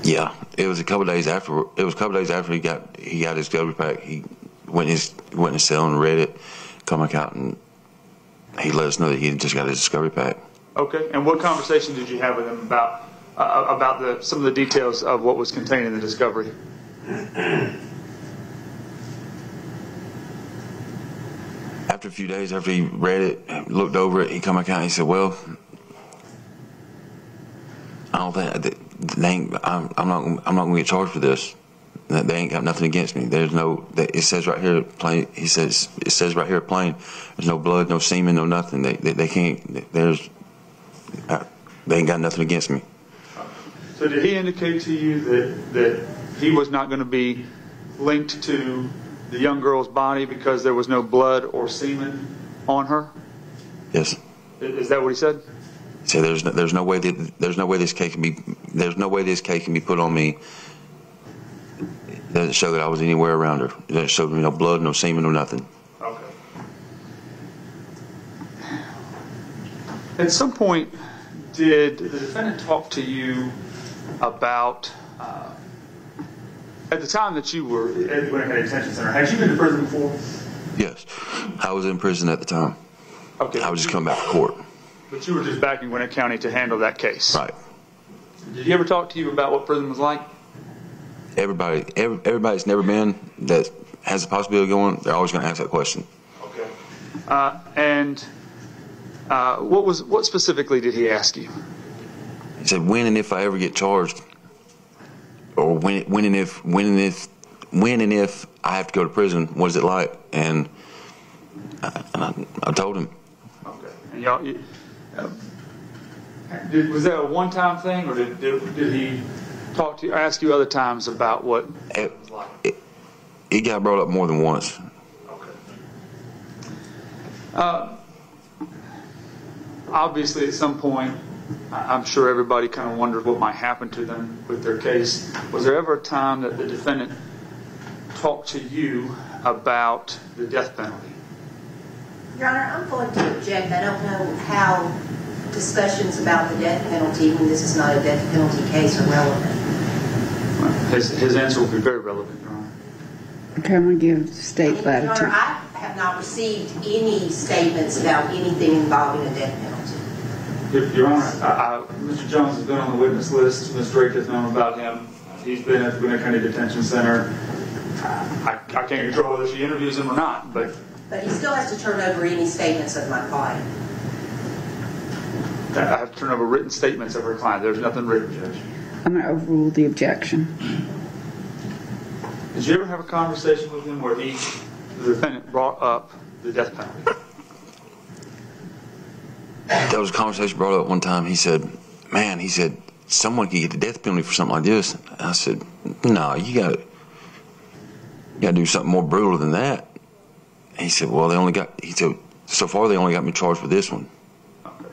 Yeah, it was a couple days after. It was a couple days after he got his discovery pack. He went in his cell and read it, come back out, and he let us know that he had just got his discovery pack. Okay, and what conversation did you have with him about some of the details of what was contained in the discovery? After a few days, after he read it, looked over it, he come back out and he said, "Well, I don't think I'm not going to get charged for this. They ain't got nothing against me. There's no. It says right here plain. He says it says right here plain. There's no blood, no semen, no nothing. They can't. They ain't got nothing against me." So did he indicate to you that he was not going to be linked to the young girl's body because there was no blood or semen on her? Yes. Is that what he said? He said there's no way this case can be put on me. It doesn't show that I was anywhere around her. It doesn't show me no blood, no semen, no nothing. Okay. At some point, did the defendant talk to you about, at the time that you were at the Gwinnett County Detention Center, had you been to prison before? Yes. I was in prison at the time. Okay. I was just coming back from court. But you were just back in Gwinnett County to handle that case? Right. Did he ever talk to you about what prison was like? Everybody's never been that has the possibility of going, they're always going to ask that question. Okay. What specifically did he ask you? He said, when and if I ever get charged, or when and if I have to go to prison, what is it like? And I told him. Okay. And y'all, was that a one-time thing, or did he talk to you, ask you other times about what it was like? It got brought up more than once. Okay. Obviously, at some point, I'm sure everybody kind of wondered what might happen to them with their case. Was there ever a time that the defendant talked to you about the death penalty? Your Honor, I'm going to object. I don't know how discussions about the death penalty, when this is not a death penalty case, are relevant. His answer will be very relevant, Your Honor. Can we give state latitude? Your Honor, I have not received any statements about anything involving a death penalty. Your Honor, Mr. Jones has been on the witness list. Ms. Drake has known about him. He's been at the Gwinnett County Detention Center. I can't control whether she interviews him or not, but he still has to turn over any statements of my client. I have to turn over written statements of her client. There's nothing written, Judge. I'm going to overrule the objection. Did you ever have a conversation with him where the defendant brought up the death penalty? There was a conversation brought up one time. He said, "Man," he said, "someone could get the death penalty for something like this." And I said, "No, you got to do something more brutal than that." And he said, "Well, he said, so far they only got me charged with this one." Okay.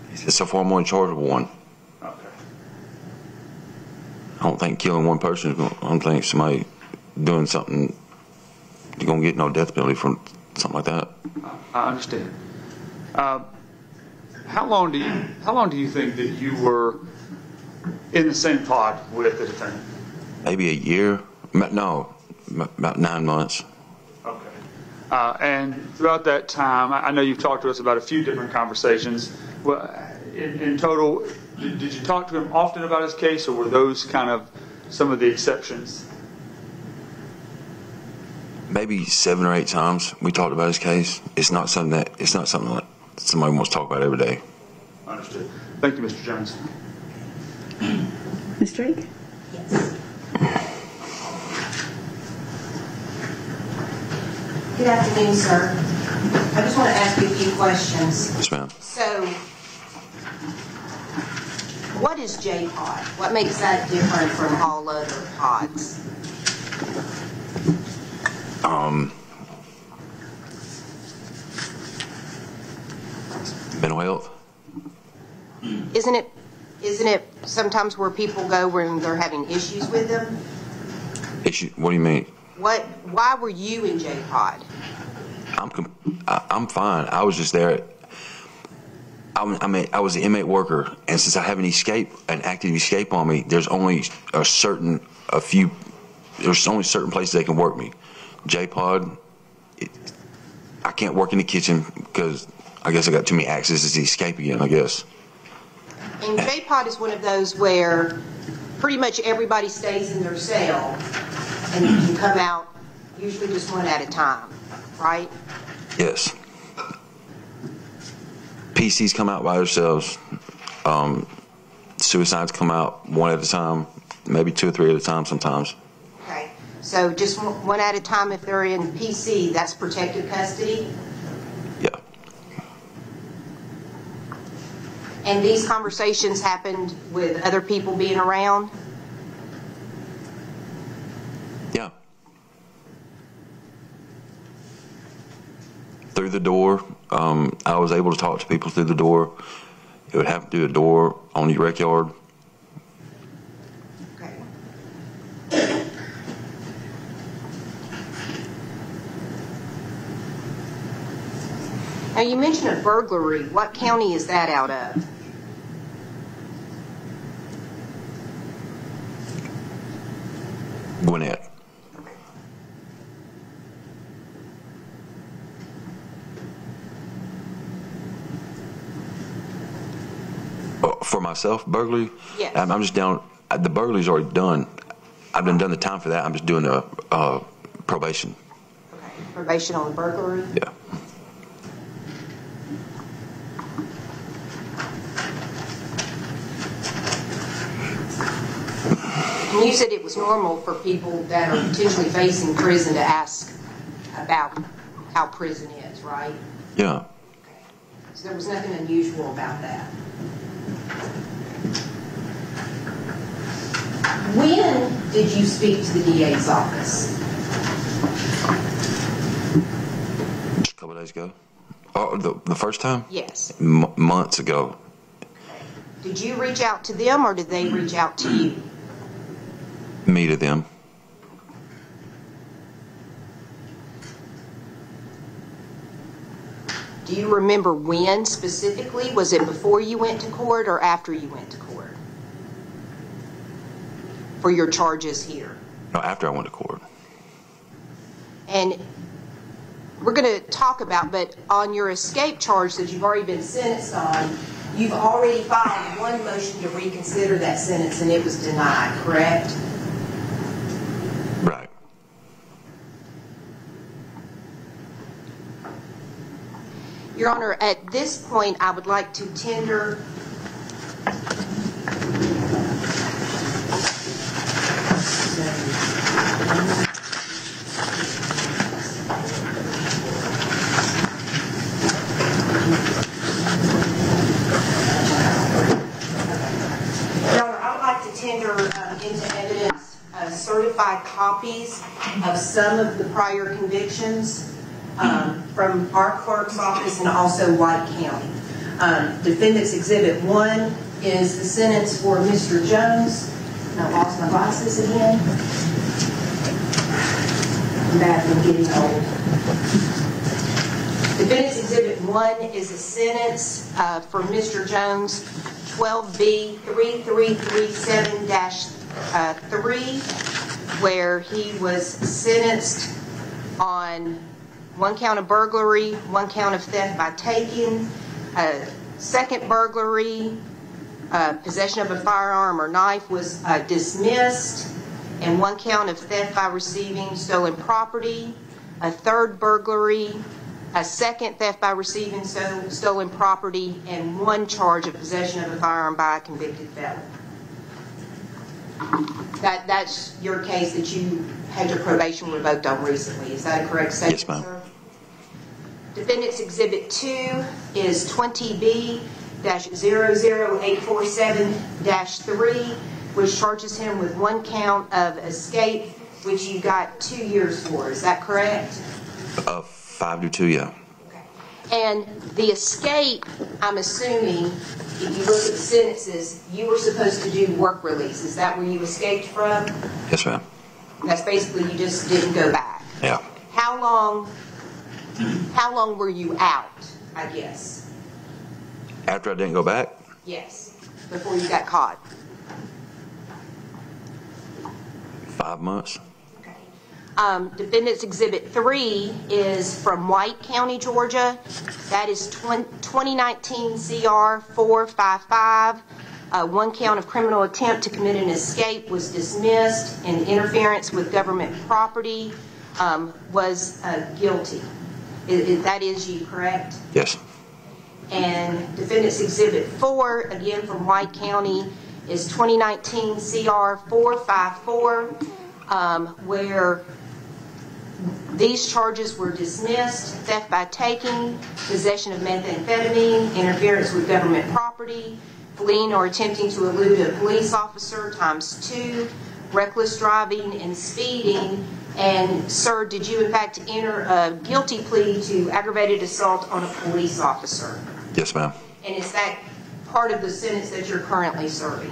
He said, "So far I'm only charged with one." Okay. I don't think killing one person is going to, I don't think somebody doing something, you're going to get no death penalty from something like that. I understand. How long do you think that you were in the same pod with the defendant? Maybe a year. No, about 9 months. Okay. And throughout that time, I know you've talked to us about a few different conversations. Well, in total, did you talk to him often about his case, or were those kind of some of the exceptions? Maybe 7 or 8 times we talked about his case. It's not something that somebody wants to talk about every day. Understood. Thank you, Mr. Jones. Ms. Drake? Yes. Good afternoon, sir. I just want to ask you a few questions. Yes, ma'am. So, what is J-pod? What makes that different from all other pods? Mental health. Isn't it sometimes where people go when they're having issues with them? What do you mean? Why were you in J-pod? I'm fine. I was just there. I was an inmate worker, and since I have an active escape on me, there's only certain places they can work me. J-Pod, I can't work in the kitchen because I guess I got too many accesses to escape again, I guess. And J-Pod is one of those where pretty much everybody stays in their cell and you can come out usually just one at a time, right? Yes. PCs come out by themselves. Suicides come out one at a time, maybe 2 or 3 at a time sometimes. Okay. So just one at a time if they're in PC, that's protective custody? Yeah. And these conversations happened with other people being around? Yeah. Through the door. I was able to talk to people through the door. It would happen through the door on the rec yard. Okay. Now you mentioned a burglary. What county is that out of? Gwinnett. For myself, burglary? Yes. I'm just down. The burglary's already done. I've done the time for that. I'm just doing the probation. Okay. Probation on the burglary? Yeah. And you said it was normal for people that are potentially facing prison to ask about how prison is, right? Yeah. Okay. So there was nothing unusual about that. When did you speak to the DA's office? Just a couple of days ago. Oh, the first time? Yes. Months ago. Okay. Did you reach out to them or did they reach out to you? Me to them. Do you remember when specifically? Was it before you went to court or after you went to court? For your charges here? No, after I went to court. And we're going to talk about, but on your escape charge that you've already been sentenced on, you've already filed one motion to reconsider that sentence and it was denied, correct? Right. Your Honor, at this point, I would like to tender into evidence certified copies of some of the prior convictions from our clerk's office and also White County. Defendant's Exhibit 1 is the sentence for Mr. Jones. I lost my glasses again. I'm bad from getting old. Defendant's Exhibit 1 is a sentence for Mr. Jones, 12B 3337-3, where he was sentenced on 1 count of burglary, 1 count of theft by taking, second burglary, possession of a firearm or knife was dismissed, and 1 count of theft by receiving stolen property, a third burglary, a second theft by receiving stolen property, and 1 charge of possession of a firearm by a convicted felon. That's your case that you had your probation revoked on recently. Is that a correct statement, yes, ma'am. sir? Defendant's Exhibit 2 is 20B-00847-3, which charges him with 1 count of escape, which you got 2 years for. Is that correct? 5 to 2, yeah. Okay. And the escape, I'm assuming, if you look at the sentences, you were supposed to do work release. Is that where you escaped from? Yes, ma'am. That's basically you just didn't go back. Yeah. How long were you out, I guess? After I didn't go back? Yes, before you got caught. 5 months. Defendant's Exhibit 3 is from White County, Georgia. That is 2019 CR 455. One count of criminal attempt to commit an escape was dismissed, and interference with government property was guilty. That is you, correct? Yes. And Defendant's Exhibit 4, again from White County, is 2019 CR 454, where these charges were dismissed: theft by taking, possession of methamphetamine, interference with government property, fleeing or attempting to elude a police officer ×2, reckless driving, and speeding. And, sir, did you in fact enter a guilty plea to aggravated assault on a police officer? Yes, ma'am. And is that part of the sentence that you're currently serving?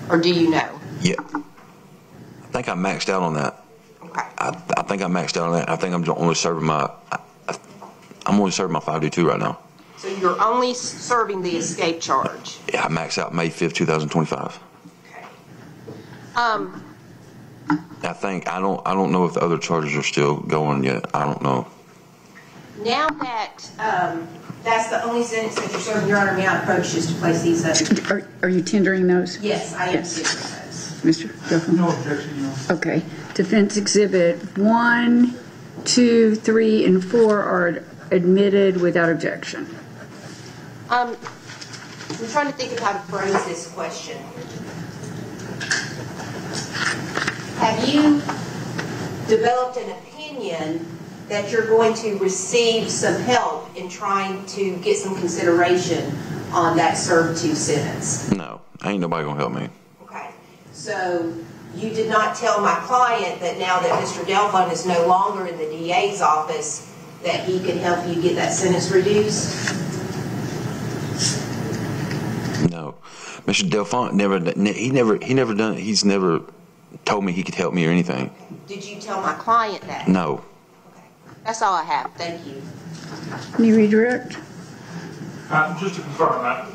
Or do you know? Yeah. I think I maxed out on that. Okay. I think I maxed out on that. I think I'm only serving my 522 right now. So you're only serving the escape charge? Yeah, I maxed out May 5th, 2025. Okay. I think I don't know if the other charges are still going yet. I don't know. Now that that's the only sentence that you're serving, Your Honor, may I approach just to place these up? Are you tendering those? Yes, I am Yes. tendering those. Mr. Gelfand? No objection, Your Honor. Okay. Defense Exhibit 1, 2, 3, and 4 are admitted without objection. I'm trying to think of how to phrase this question. Have you developed an opinion that you're going to receive some help in trying to get some consideration on that served to sentence? No, ain't nobody gonna help me. Okay. So you did not tell my client that now that Mr. Gelfand is no longer in the DA's office that he can help you get that sentence reduced? No, Mr. Delfont he's never told me he could help me or anything. Did you tell my client that? No. Okay. That's all I have. Thank you. Any redirect? Just to confirm that,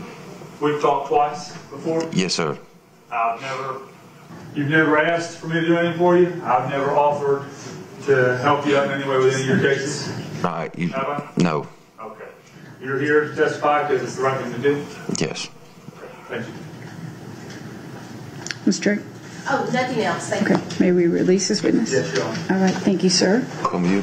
we've talked twice before. Yes, sir. You've never asked for me to do anything for you. I've never offered to help you out in any way with any of your cases. Right. Have I? No. Okay. You're here to testify because it's the right thing to do? Yes. Okay. Thank you. Ms. Drake? Oh, nothing else. Thank you. Okay. May we release this witness? Yes, Your Honor. All right. Thank you, sir. Come with you.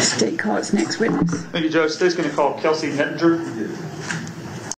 State call its next witness. Thank you, Judge. State's going to call Kelsey Nettinger.